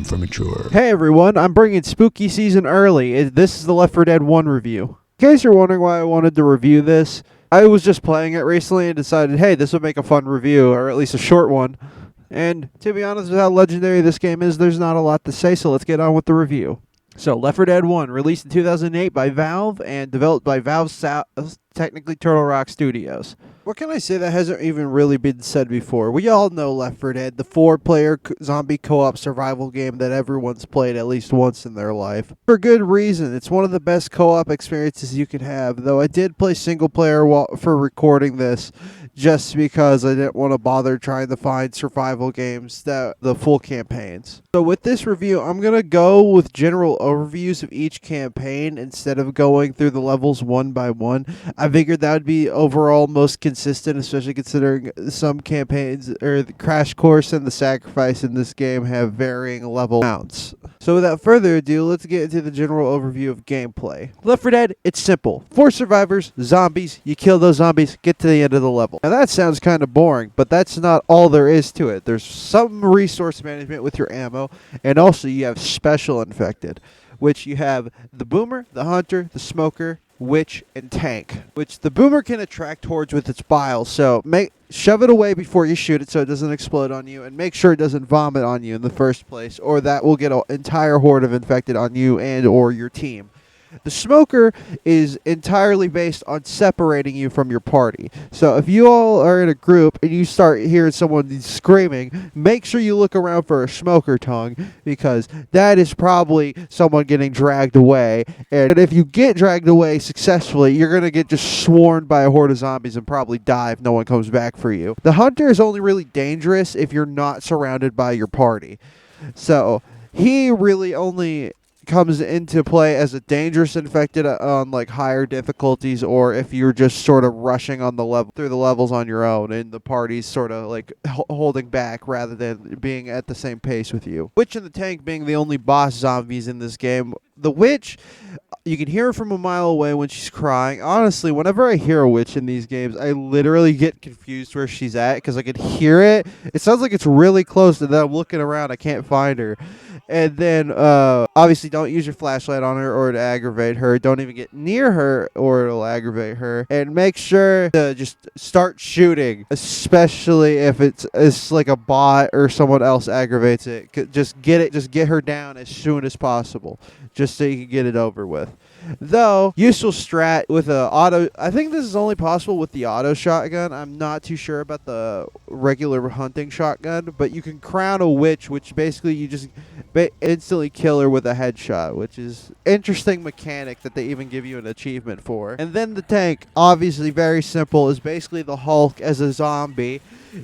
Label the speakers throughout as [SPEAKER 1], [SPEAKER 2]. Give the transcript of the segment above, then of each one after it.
[SPEAKER 1] for mature.
[SPEAKER 2] Hey everyone, I'm bringing spooky season early. This is the Left 4 Dead 1 review. In case you're wondering why I wanted to review this, I was just playing it recently and decided, hey, this would make a fun review, or at least a short one. And to be honest with how legendary this game is, there's not a lot to say, so let's get on with the review. So, Left 4 Dead 1, released in 2008 by Valve and developed by Valve's technically Turtle Rock Studios. What can I say that hasn't even really been said before? We all know Left 4 Dead, the 4-player zombie co-op survival game that everyone's played at least once in their life. For good reason. It's one of the best co-op experiences you could have, though I did play single player for recording this just because I didn't want to bother trying to find survival games that the full campaigns. So with this review, I'm going to go with general overviews of each campaign instead of going through the levels one by one. I figured that would be overall most consistent, especially considering some campaigns, or the Crash Course and the Sacrifice in this game have varying level counts. So without further ado, let's get into the general overview of gameplay. Left 4 Dead, it's simple. 4 survivors, zombies, you kill those zombies, get to the end of the level. Now that sounds kind of boring, but that's not all there is to it. There's some resource management with your ammo, and also you have special infected, which you have the boomer, the hunter, the smoker, witch, and tank, which the boomer can attract towards with its bile, so shove it away before you shoot it so it doesn't explode on you, and make sure it doesn't vomit on you in the first place, or that will get an entire horde of infected on you and or your team. The smoker is entirely based on separating you from your party. So if you all are in a group and you start hearing someone screaming, make sure you look around for a smoker tongue, because that is probably someone getting dragged away. And if you get dragged away successfully, you're going to get just swarmed by a horde of zombies and probably die if no one comes back for you. The hunter is only really dangerous if you're not surrounded by your party. So he really only comes into play as a dangerous infected on like higher difficulties, or if you're just sort of rushing on the level through the levels on your own and the party's sort of like holding back rather than being at the same pace with you. Witch and the tank being the only boss zombies in this game. The witch, you can hear her from a mile away when she's crying. Honestly, whenever I hear a witch in these games, I literally get confused where she's at because I can hear it. It sounds like it's really close, and then I'm looking around, I can't find her. And then, obviously, don't use your flashlight on her or to aggravate her. Don't even get near her or it'll aggravate her. And make sure to just start shooting, especially if it's like a bot or someone else aggravates it. Just get her down as soon as possible, just so you can get it over with. Though, useful strat with a auto, I think this is only possible with the auto shotgun. I'm not too sure about the regular hunting shotgun, but you can crown a witch, which basically you just instantly kill her with a headshot, which is interesting mechanic that they even give you an achievement for. And then the tank, obviously very simple, is basically the Hulk as a zombie.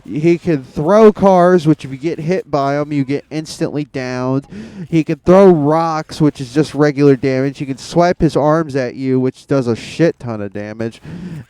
[SPEAKER 2] He can throw cars, which if you get hit by him, you get instantly downed. He can throw rocks, which is just regular damage. He can swipe his arms at you, which does a shit ton of damage.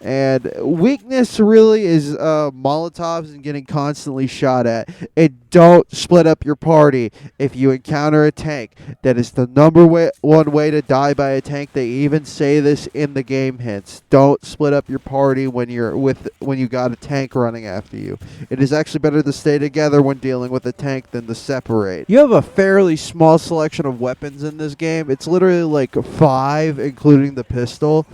[SPEAKER 2] And weakness really is Molotovs and getting constantly shot at. And don't split up your party if you encounter a tank. That is the number one way to die by a tank. They even say this in the game hints. Don't split up your party when you got a tank running after you. It is actually better to stay together when dealing with a tank than to separate. You have a fairly small selection of weapons in this game. It's literally like 5, including the pistol.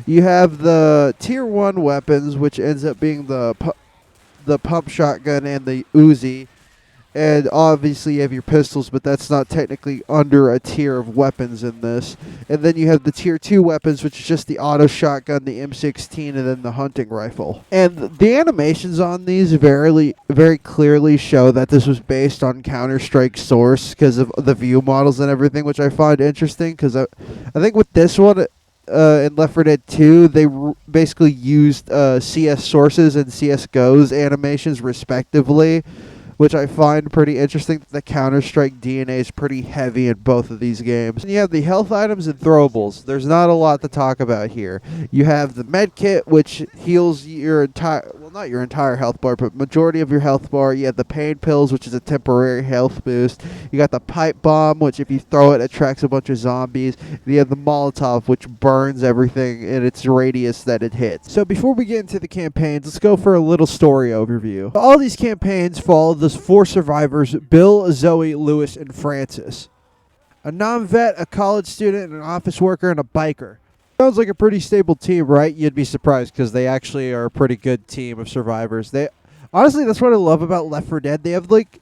[SPEAKER 2] You have the tier 1 weapons, which ends up being the pump shotgun and the Uzi. And obviously you have your pistols, but that's not technically under a tier of weapons in this. And then you have the tier 2 weapons, which is just the auto shotgun, the M16, and then the hunting rifle. And the animations on these very clearly show that this was based on Counter-Strike Source because of the view models and everything, which I find interesting because I think with this one, in Left 4 Dead 2, they basically used CS Sources and CSGO's animations respectively, which I find pretty interesting. The Counter-Strike DNA is pretty heavy in both of these games. And you have the health items and throwables. There's not a lot to talk about here. You have the med kit, which heals your entire... Well, not your entire health bar, but majority of your health bar. You have the pain pills, which is a temporary health boost. You got the pipe bomb, which if you throw it, attracts a bunch of zombies. And you have the Molotov, which burns everything in its radius that it hits. So before we get into the campaigns, let's go for a little story overview. All these campaigns follow the 4 survivors: Bill, Zoe, Lewis, and Francis. A non-vet, a college student, an office worker, and a biker. Sounds like a pretty stable team, right? You'd be surprised because they actually are a pretty good team of survivors. Honestly, that's what I love about Left 4 Dead. They have like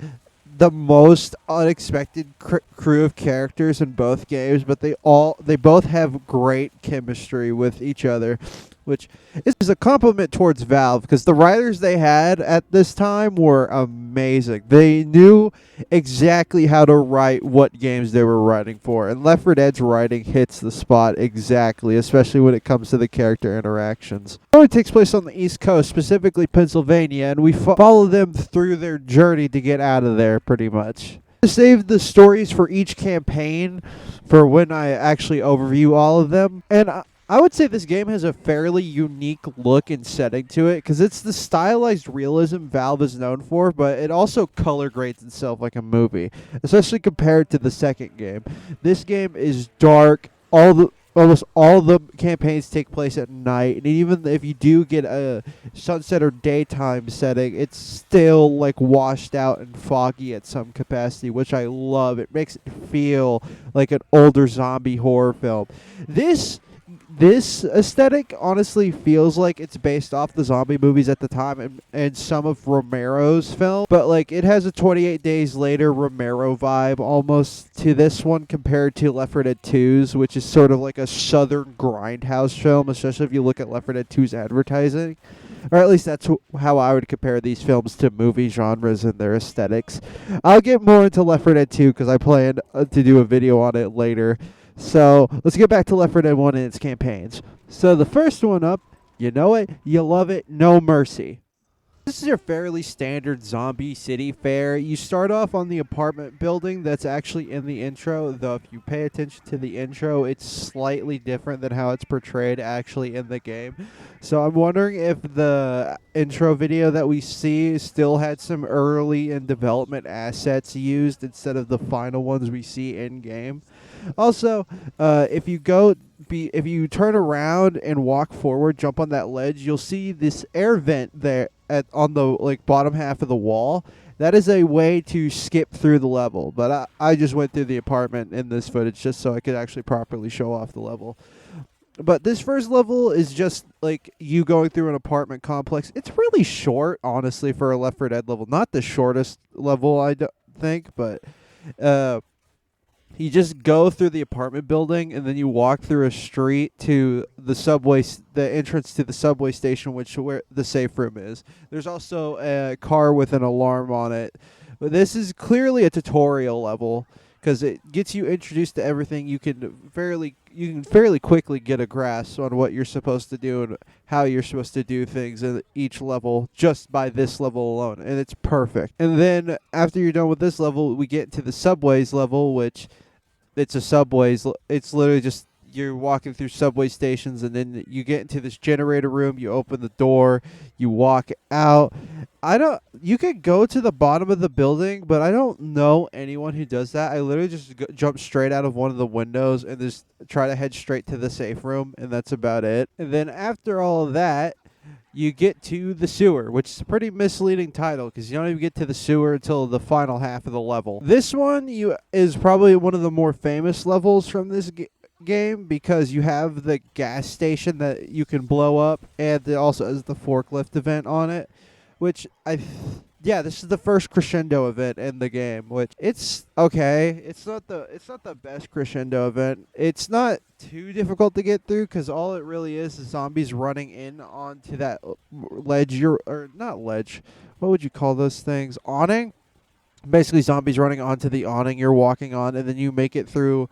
[SPEAKER 2] the most unexpected crew of characters in both games, but they both have great chemistry with each other, which is a compliment towards Valve, because the writers they had at this time were amazing. They knew exactly how to write what games they were writing for, and Left 4 Dead's writing hits the spot exactly, especially when it comes to the character interactions. The story takes place on the East Coast, specifically Pennsylvania, and we follow them through their journey to get out of there, pretty much. To save the stories for each campaign for when I actually overview all of them, and I would say this game has a fairly unique look and setting to it, because it's the stylized realism Valve is known for, but it also color grades itself like a movie, especially compared to the second game. This game is dark. Almost all the campaigns take place at night, and even if you do get a sunset or daytime setting, it's still like washed out and foggy at some capacity, which I love. It makes it feel like an older zombie horror film. This aesthetic honestly feels like it's based off the zombie movies at the time and some of Romero's film, but like it has a 28 Days Later Romero vibe almost to this one compared to Left 4 Dead 2's, which is sort of like a southern grindhouse film, especially if you look at Left 4 Dead 2's advertising. Or at least that's how I would compare these films to movie genres and their aesthetics. I'll get more into Left 4 Dead 2 because I plan to do a video on it later. So let's get back to Left 4 Dead 1 and its campaigns. So the first one up, you know it, you love it, No Mercy. This is your fairly standard zombie city fare. You start off on the apartment building that's actually in the intro, though if you pay attention to the intro, it's slightly different than how it's portrayed actually in the game. So I'm wondering if the intro video that we see still had some early in development assets used instead of the final ones we see in game. Also, if you turn around and walk forward, jump on that ledge, you'll see this air vent there on the bottom half of the wall. That is a way to skip through the level, but I just went through the apartment in this footage just so I could actually properly show off the level. But this first level is just like you going through an apartment complex. It's really short, honestly, for a Left 4 Dead level. Not the shortest level, I think, but you just go through the apartment building, and then you walk through a street to the subway, the entrance to the subway station, where the safe room is. There's also a car with an alarm on it. But this is clearly a tutorial level because it gets you introduced to everything. You can fairly quickly get a grasp on what you're supposed to do and how you're supposed to do things in each level just by this level alone, and it's perfect. And then after you're done with this level, we get to the subways level, which it's a subways. It's literally just you're walking through subway stations, and then you get into this generator room. You open the door, you walk out. You could go to the bottom of the building, but I don't know anyone who does that. I literally just jump straight out of one of the windows and just try to head straight to the safe room, and that's about it. And then after all of that, you get to the sewer, which is a pretty misleading title because you don't even get to the sewer until the final half of the level. This one is probably one of the more famous levels from this game because you have the gas station that you can blow up, and it also has the forklift event on it, which this is the first crescendo event in the game, which it's okay. It's not the best crescendo event. It's not too difficult to get through because all it really is zombies running in onto that ledge. Or not ledge. What would you call those things? Awning? Basically zombies running onto the awning you're walking on, and then you make it through.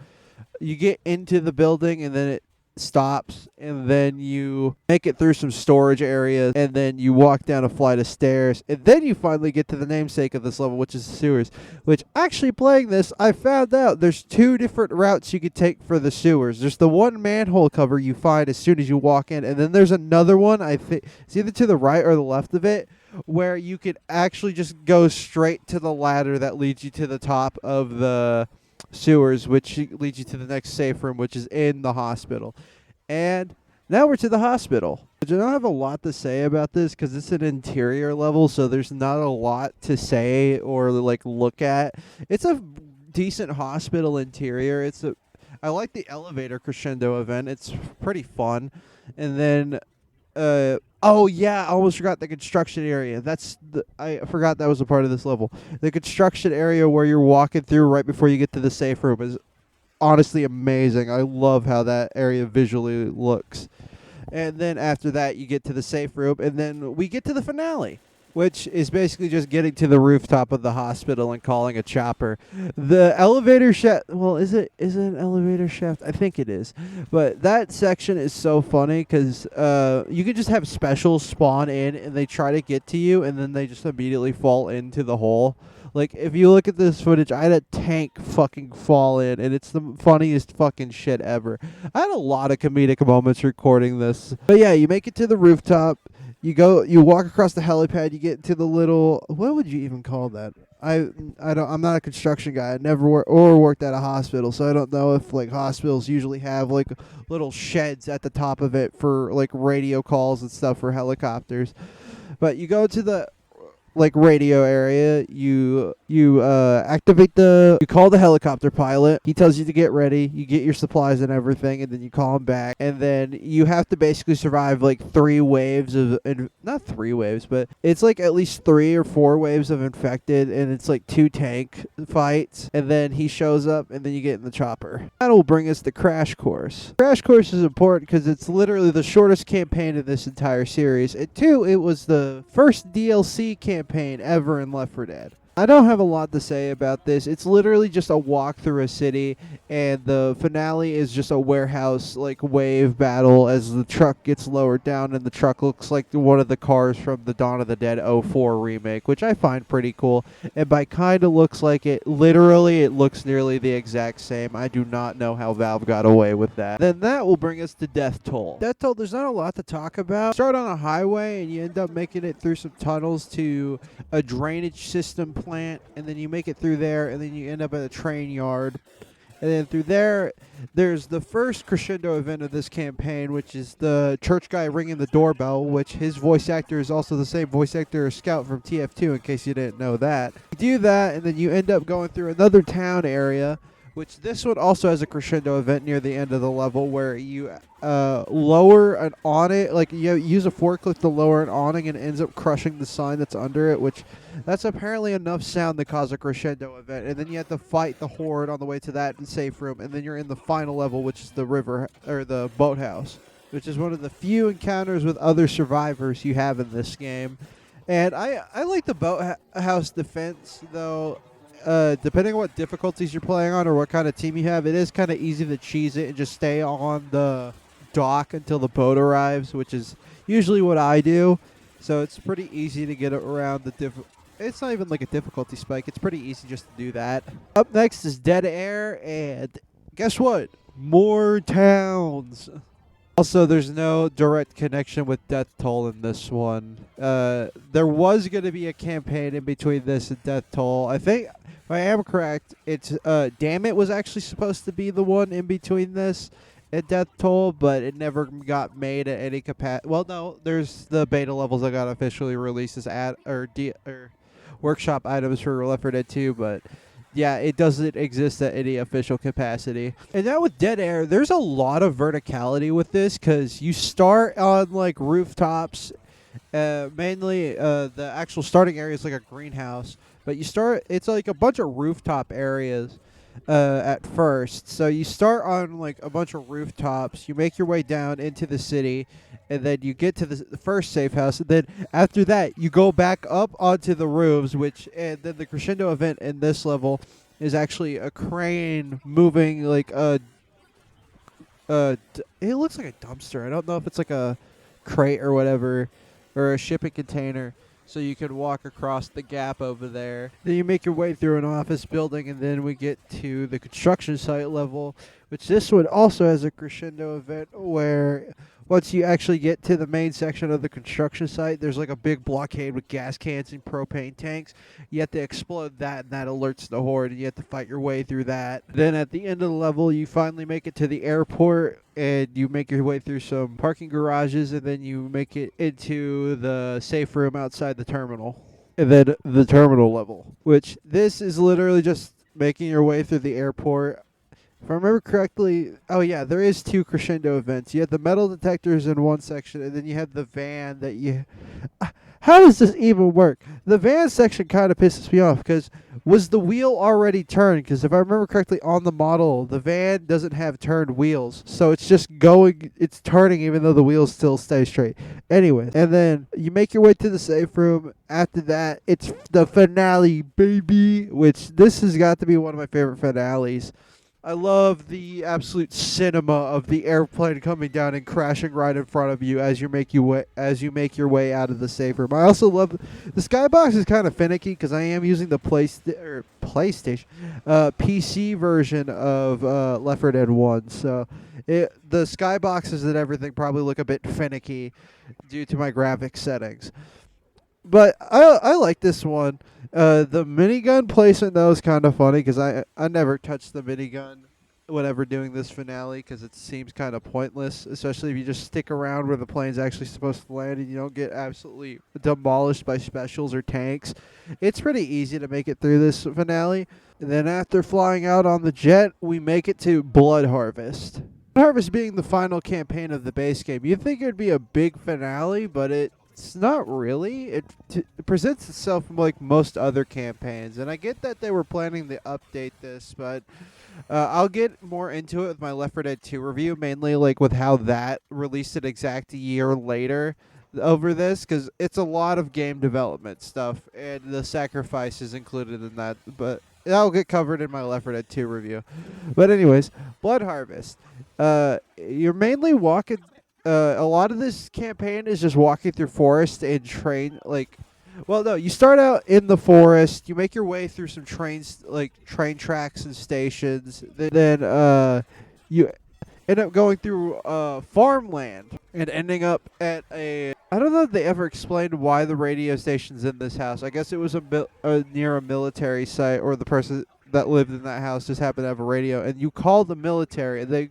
[SPEAKER 2] You get into the building, and then it stops, and then you make it through some storage areas, and then you walk down a flight of stairs, and then you finally get to the namesake of this level, which is the sewers. Which, actually playing this, I found out there's 2 different routes you could take for the sewers. There's the one manhole cover you find as soon as you walk in, and then there's another one, I think it's either to the right or the left of it, where you could actually just go straight to the ladder that leads you to the top of the sewers, which leads you to the next safe room, which is in the hospital. And now we're to the hospital. I don't have a lot to say about this because it's an interior level, so there's not a lot to say or like look at. It's a decent hospital interior. I like the elevator crescendo event. It's pretty fun. And then oh yeah, I almost forgot the construction area. I forgot that was a part of this level. The construction area where you're walking through right before you get to the safe room is honestly amazing. I love how that area visually looks. And then after that, you get to the safe room, and then we get to the finale, which is basically just getting to the rooftop of the hospital and calling a chopper. The elevator shaft, well, is it an elevator shaft? I think it is. But that section is so funny because you can just have specials spawn in, and they try to get to you, and then they just immediately fall into the hole. Like, if you look at this footage, I had a tank fucking fall in, and it's the funniest fucking shit ever. I had a lot of comedic moments recording this. But yeah, you make it to the rooftop. You walk across the helipad, you get into the little, what would you even call that? I'm not a construction guy. I never worked at a hospital, so I don't know if like hospitals usually have like little sheds at the top of it for like radio calls and stuff for helicopters. But you go to the like radio area, you activate you call the helicopter pilot. He tells you to get ready. You get your supplies and everything, and then you call him back. And then you have to basically survive like 3 waves of, not 3 waves, but it's like at least 3 or 4 waves of infected, and it's like 2 tank fights. And then he shows up, and then you get in the chopper. That will bring us to Crash Course. Crash Course is important because it's literally the shortest campaign in this entire series. And 2, it was the first DLC campaign ever in Left 4 Dead. I don't have a lot to say about this. It's literally just a walk through a city, and the finale is just a warehouse like wave battle as the truck gets lowered down, and the truck looks like one of the cars from the Dawn of the Dead 04 remake, which I find pretty cool. And by kind of looks like it, literally it looks nearly the exact same. I do not know how Valve got away with that. Then that will bring us to Death Toll. Death Toll, there's not a lot to talk about. Start on a highway, and you end up making it through some tunnels to a drainage system plant, and then you make it through there, and then you end up at a train yard. And then through there's the first crescendo event of this campaign, which is the church guy ringing the doorbell, which his voice actor is also the same voice actor as Scout from TF2, in case you didn't know that. You do that, and then you end up going through another town area, which this one also has a crescendo event near the end of the level where you lower an awning, like you use a forklift to lower an awning, and it ends up crushing the sign that's under it, which that's apparently enough sound to cause a crescendo event. And then you have to fight the horde on the way to that safe room, and then you're in the final level, which is the river, or the boathouse, which is one of the few encounters with other survivors you have in this game. And I like the boathouse defense, though. Depending on what difficulties you're playing on or what kind of team you have, it is kind of easy to cheese it and just stay on the dock until the boat arrives, which is usually what I do. So it's pretty easy to get around the it's not even like a difficulty spike. It's pretty easy just to do that. Up next is Dead Air, and guess what? More towns. Also, there's no direct connection with Death Toll in this one. There was going to be a campaign in between this and Death Toll. I think, if I am correct, it's Damn It was actually supposed to be the one in between this and Death Toll, but it never got made at any capacity. Well, no, there's the beta levels that got officially released as workshop items for Left 4 Dead 2, but yeah, it doesn't exist at any official capacity. And now with Dead Air, there's a lot of verticality with this because you start on like rooftops. Mainly, the actual starting area is like a greenhouse, but it's like a bunch of rooftop areas at first. So you start on like a bunch of rooftops, you make your way down into the city, and then you get to the first safe house, and then after that you go back up onto the roofs, and then the crescendo event in this level is actually a crane moving like a it looks like a dumpster. I don't know if it's like a crate or whatever, or a shipping container. So you can walk across the gap over there. Then you make your way through an office building, and then we get to the construction site level, which this one also has a crescendo event where once you actually get to the main section of the construction site, there's like a big blockade with gas cans and propane tanks. You have to explode that, and that alerts the horde, and you have to fight your way through that. Then at the end of the level, you finally make it to the airport, and you make your way through some parking garages, and then you make it into the safe room outside the terminal. And then the terminal level, which this is literally just making your way through the airport. If I remember correctly, oh yeah, there is 2 crescendo events. You have the metal detectors in one section, and then you have the van that you... How does this even work? The van section kind of pisses me off, because was the wheel already turned? Because if I remember correctly, on the model, the van doesn't have turned wheels. So it's just it's turning even though the wheels still stay straight. Anyway, and then you make your way to the safe room. After that, it's the finale, baby, which this has got to be one of my favorite finales. I love the absolute cinema of the airplane coming down and crashing right in front of you as you make your way out of the safe room. I also love the skybox is kind of finicky because I am using the PlayStation PC version of Left 4 Dead 1, so the skyboxes and everything probably look a bit finicky due to my graphics settings. But I like this one. The minigun placement, though, is kind of funny because I never touched the minigun whenever doing this finale because it seems kind of pointless, especially if you just stick around where the plane's actually supposed to land and you don't get absolutely demolished by specials or tanks. It's pretty easy to make it through this finale. And then after flying out on the jet, we make it to Blood Harvest. Blood Harvest being the final campaign of the base game. You'd think it would be a big finale, but it's not really. It presents itself like most other campaigns, and I get that they were planning to update this, but I'll get more into it with my Left 4 Dead 2 review, mainly like with how that released an exact year later over this, because it's a lot of game development stuff, and the sacrifices included in that, but that'll get covered in my Left 4 Dead 2 review. But anyways, Blood Harvest. You're mainly walking... a lot of this campaign is just walking through forest and train, you start out in the forest, you make your way through some train tracks and stations, then you end up going through farmland and ending up at I don't know if they ever explained why the radio station's in this house. I guess it was near a military site, or the person that lived in that house just happened to have a radio, and you call the military, and they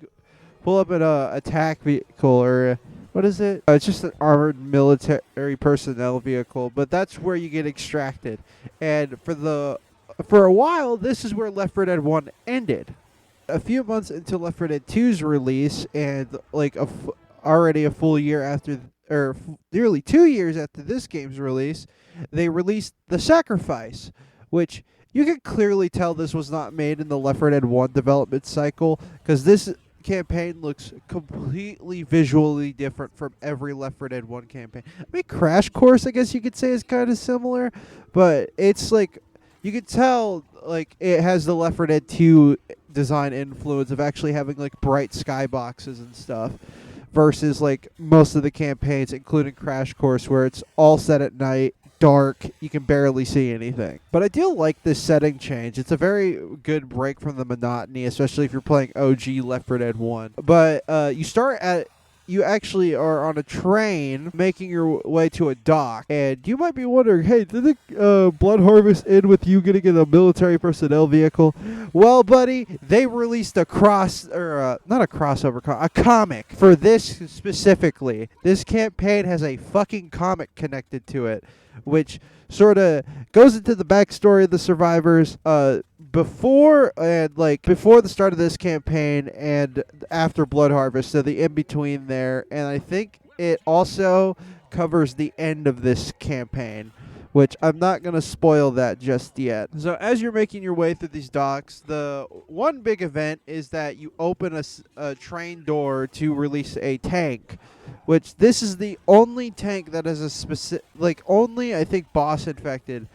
[SPEAKER 2] pull up an attack vehicle, or what is it? It's just an armored military personnel vehicle, but that's where you get extracted. And for a while, this is where Left 4 Dead 1 ended. A few months into Left 4 Dead 2's release, and already a full year after, or nearly 2 years after this game's release, they released The Sacrifice, which you can clearly tell this was not made in the Left 4 Dead 1 development cycle, because this campaign looks completely visually different from every Left 4 Dead 1 campaign. I mean, Crash Course, I guess you could say, is kind of similar, but it's like, you could tell, like, it has the Left 4 Dead 2 design influence of actually having, like, bright skyboxes and stuff, versus, like, most of the campaigns, including Crash Course, where it's all set at night, dark, you can barely see anything. But I do like this setting change. It's a very good break from the monotony, especially if you're playing OG Left 4 Dead 1. But you actually are on a train making your way to a dock, and you might be wondering, hey, did the Blood Harvest end with you getting in a military personnel vehicle? Well, buddy, they released a comic for this specifically. This campaign has a fucking comic connected to it, which sort of goes into the backstory of the survivors before the start of this campaign and after Blood Harvest, so the in-between there. And I think it also covers the end of this campaign, which I'm not going to spoil that just yet. So as you're making your way through these docks, the one big event is that you open a train door to release a tank, which this is the only tank that has a specific, only, I think, boss infected.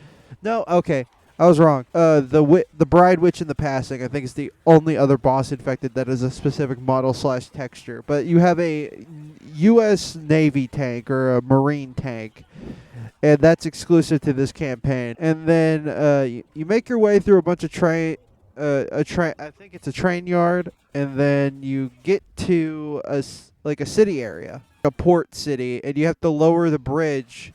[SPEAKER 2] No, okay. I was wrong. The Bride Witch in the Passing, I think, is the only other boss infected that is a specific model / texture. But you have a U.S. Navy tank or a Marine tank, and that's exclusive to this campaign. And then you make your way through a bunch of I think it's a train yard, and then you get to like a city area, a port city, and you have to lower the bridge.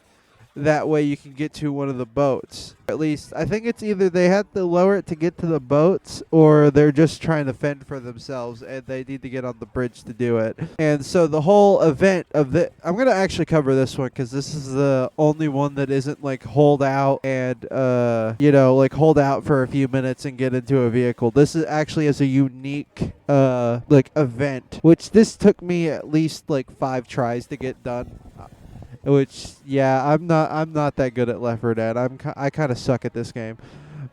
[SPEAKER 2] That way you can get to one of the boats. At least, I think it's either they have to lower it to get to the boats, or they're just trying to fend for themselves, and they need to get on the bridge to do it. And so the whole event of I'm going to actually cover this one, because this is the only one that isn't like hold out and, like hold out for a few minutes and get into a vehicle. This is actually as a unique, event, which this took me at least like 5 tries to get done. Which, yeah, I'm not that good at Left 4 Dead. I kind of suck at this game.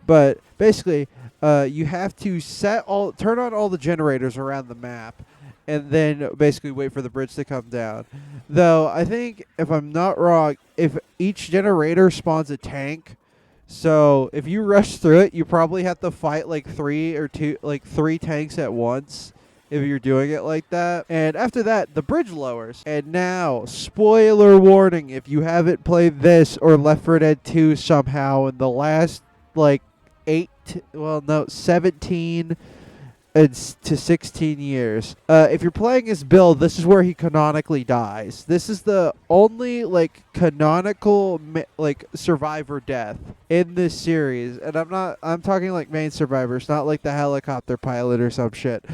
[SPEAKER 2] But basically, you have to turn on all the generators around the map, and then basically wait for the bridge to come down. Though I think, if I'm not wrong, if each generator spawns a tank, so if you rush through it, you probably have to fight like 3 tanks at once. If you're doing it like that. And after that, the bridge lowers. And now, spoiler warning, if you haven't played this or Left 4 Dead 2 somehow in the last, 17 to 16 years. If you're playing as Bill, this is where he canonically dies. This is the only, canonical, survivor death in this series. And I'm talking main survivors, not like the helicopter pilot or some shit.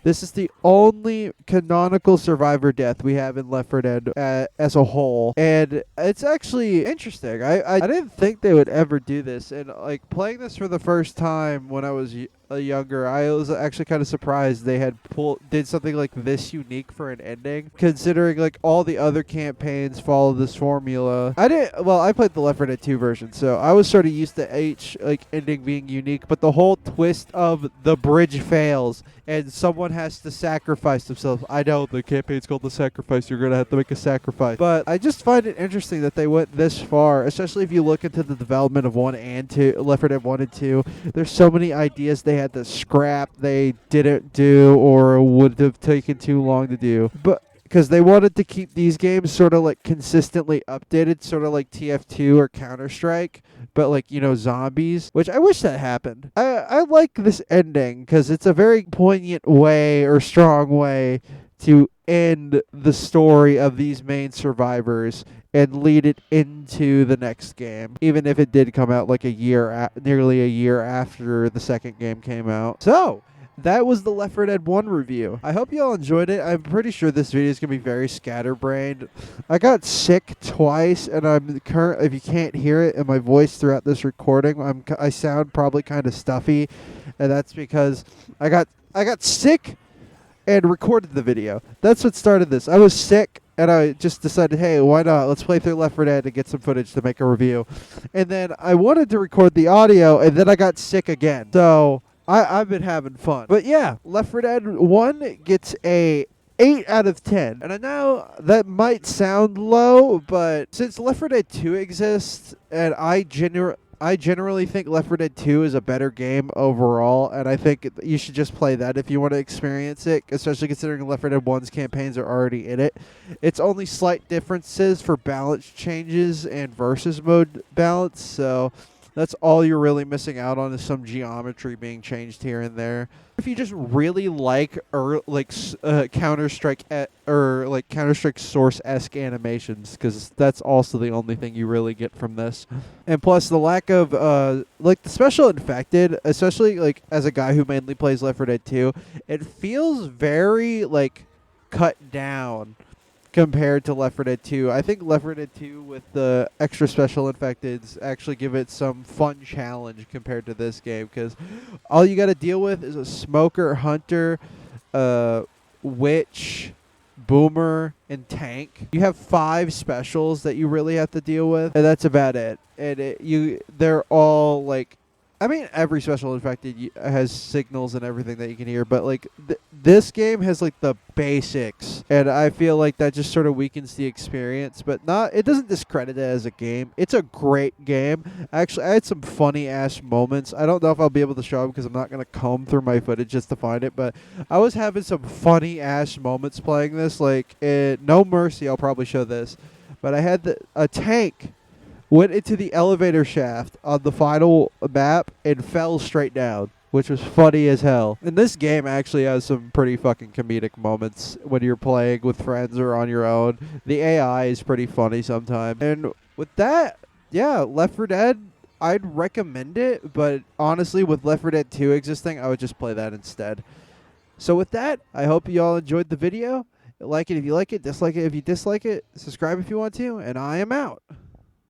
[SPEAKER 2] This is the only canonical survivor death we have in Left 4 Dead as a whole. And it's actually interesting. I didn't think they would ever do this. And, playing this for the first time when I was younger, I was actually kind of surprised they had did something like this unique for an ending, considering all the other campaigns follow this formula. I played the Left 4 Dead 2 version, so I was sort of used to each ending being unique, but the whole twist of the bridge fails and someone has to sacrifice themselves. I know the campaign's called The Sacrifice, you're going to have to make a sacrifice, but I just find it interesting that they went this far, especially if you look into the development of Left 4 Dead 1 and 2. There's so many ideas they had to scrap, they didn't do, or would have taken too long to do. But because they wanted to keep these games sort of consistently updated, sort of like TF2 or Counter-Strike, but zombies, which I wish that happened. I like this ending because it's a very poignant way or strong way to end the story of these main survivors and lead it into the next game, even if it did come out nearly a year after the second game came out. So that was the Left 4 Dead 1 review. I hope you all enjoyed it. I'm pretty sure this video is going to be very scatterbrained. I got sick twice, and if you can't hear it in my voice throughout this recording, I sound probably kind of stuffy, and that's because I got sick and recorded the video. That's what started this. I was sick, and I just decided, hey, why not? Let's play through Left 4 Dead and get some footage to make a review. And then I wanted to record the audio, and then I got sick again. So I've been having fun. But yeah, Left 4 Dead 1 gets a 8 out of 10. And I know that might sound low, but since Left 4 Dead 2 exists, and I generally think Left 4 Dead 2 is a better game overall, and I think you should just play that if you want to experience it, especially considering Left 4 Dead 1's campaigns are already in it. It's only slight differences for balance changes and versus mode balance, so that's all you're really missing out on is some geometry being changed here and there. If you just really like Counter-Strike or Counter-Strike Source-esque animations, because that's also the only thing you really get from this. And plus the lack of the special infected, especially as a guy who mainly plays Left 4 Dead 2, it feels very cut down compared to Left 4 Dead 2. I think Left 4 Dead 2 with the extra special infecteds actually give it some fun challenge compared to this game, because all you got to deal with is a smoker, hunter, witch, boomer, and tank. You have 5 specials that you really have to deal with, and that's about it. And they're all I mean, every special effect has signals and everything that you can hear, but like this game has like the basics, and I feel like that just sort of weakens the experience. But not, it doesn't discredit it as a game. It's a great game. Actually, I had some funny ass moments. I don't know if I'll be able to show them because I'm not gonna comb through my footage just to find it. But I was having some funny ass moments playing this. Like, No Mercy, I'll probably show this, but I had a tank went into the elevator shaft on the final map and fell straight down, which was funny as hell. And this game actually has some pretty fucking comedic moments when you're playing with friends or on your own. The AI is pretty funny sometimes. And with that, yeah, Left 4 Dead, I'd recommend it, but honestly, with Left 4 Dead 2 existing, I would just play that instead. So with that, I hope you all enjoyed the video. Like it if you like it, dislike it if you dislike it, subscribe if you want to, and I am out.